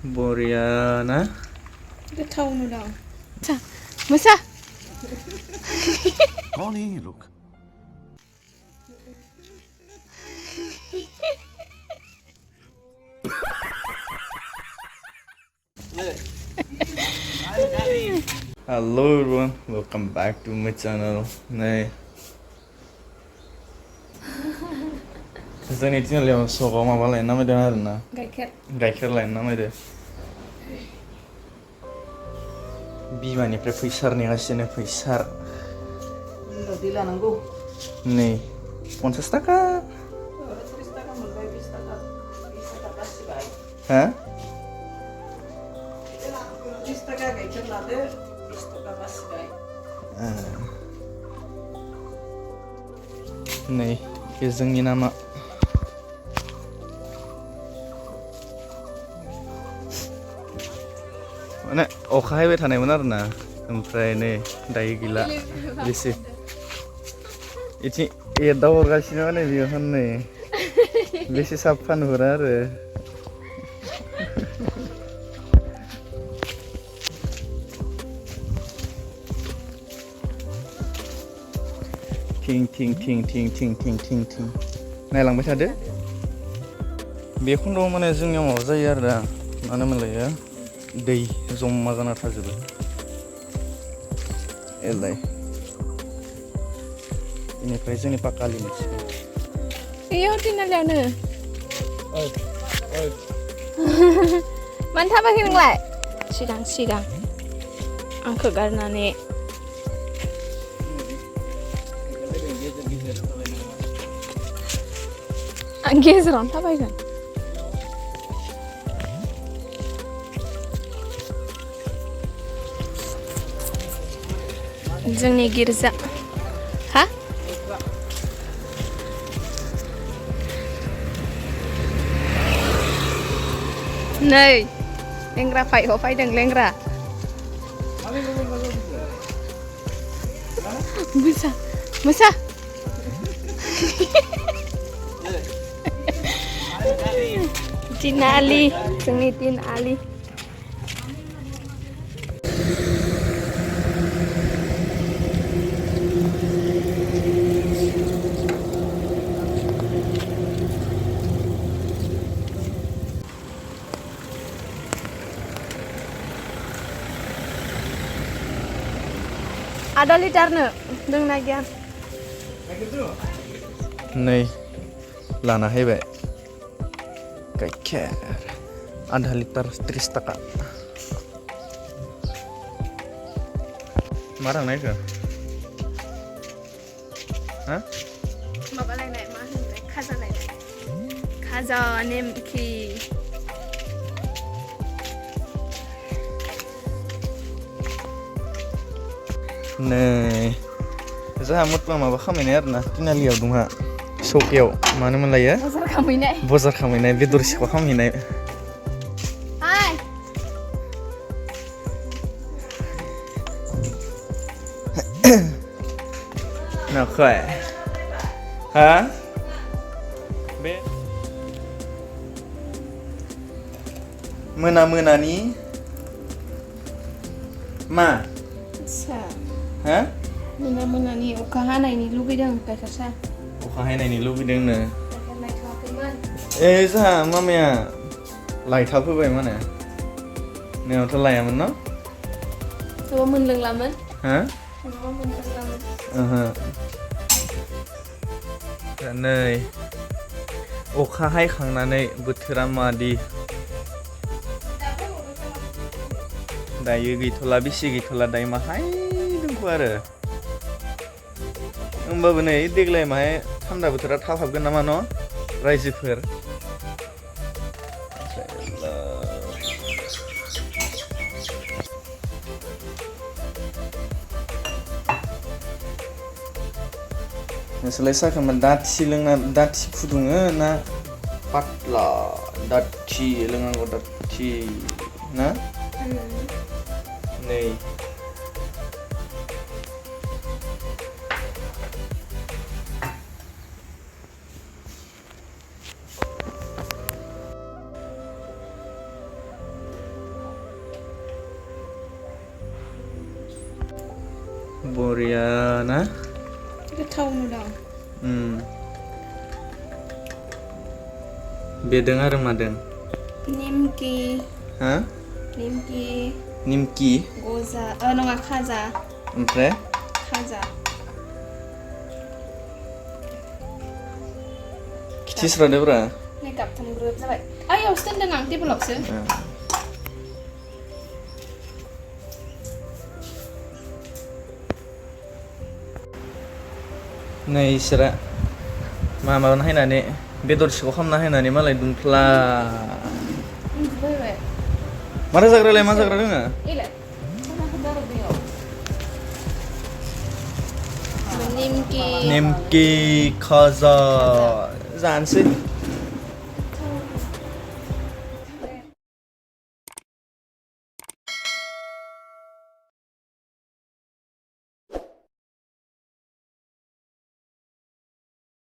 बरिया ना गोथाव नुदों मोसा Honey, look. Hello everyone, welcome back to my channel. Nay जोंनि चेनेलाव सगाव माबा लायनो नामायदों आरो ना गाइखेर लायनो नामायदों बिमानिफ्राय फैसार नेगासिनो फैसार नै 50 थाखा हा 30 थाखा गाइखेर लादो 20 थाखा बासिबाय नै बे जोंनि नामा माने अखा हायबाय थानायमोन आरो ना ओमफ्राय नै दायो गैला बेसे इथिं एदाव हरगासिनो माने बियो हनै बेसे साफा नुहुरा आरो थिं थिं थिं थिं थिं थिं थिं थिं नायलांबाय थादो बे खन्द'आव माने जोंनियाव माबा जायो आरो ना मानो होनलायो दै जमा जाना थाजोबो एलाय बेनिफ्राय जोंनि पाकालि मोनसिगोन बेयाव तिनालियावनो मानो थाबाखै नोंलाय सिगां आंखौ गारनानै आं गेजेरावनो थाबायगोन जोंनि गिर्जा हा नै लेंग्रा फैदों लेंग्रा मोसा Dinali, जोंनि Dinali. Ada litarnya, deng nagian. नै लाना फैबाय गाइखेर आधा लिटार 30 थाखा मा थांनायखो हा माबा लायनाय मा होनोमोनलाय खाजा लायनाय खाजा नेमखि नै जोंहा मटबा माबा खामायनाय आरो ना तिनालियाव दंहा चौकयाव मानो मोनलायो बजार खामायनाय बेदर सिखा खामायनाय नाखै हा बे मोनानि मा हा मोनानि अखा हानायनि लुगैदों गाइखेर साहा अखा हानायनि लुबैदोंनो गाइखेर लायथ'वाखैमोन जोंहा मामाया लायथा फोबाय माने नोंनावथ' लायामोन न' थेवबो मोनलोंलामोन हा ओहो नै अखा हायखांनानै बोथोरा मादि दायो गैथ'ला बेसे गैथ'ला दायो माहाय दंखौ आरो होमबाबो नै देग्लाय माहाय थान्दा बोथोरा थाब हाबगोन नामा न' रायजोफोर नोंसोरलाय साहाखौ दाथि लोंना दाथि फुदुङो ना पातला दाथि लोंनांगौ दाथि ना नै बरिया ना गोथाव नुदों बेदों आरो मादों निमकि हा निमकि निमकि गजा नङा खाजा ओमफ्राय खाजा खिथिस्रादोब्रा नै गाबथाम ग्रोब जाबाय आयावसो दोनदों आं टेबोलावसो नै इसोरा माबाना हायनानै बेदर सिखौ खामना हायनानै मालाय दुमफ्ला उन्दुबायबाय माथो जाग्रालाय मा जाग्रा दोङो इलाय मा होदो बेयाव निमकि निमकि खाजा जानोसै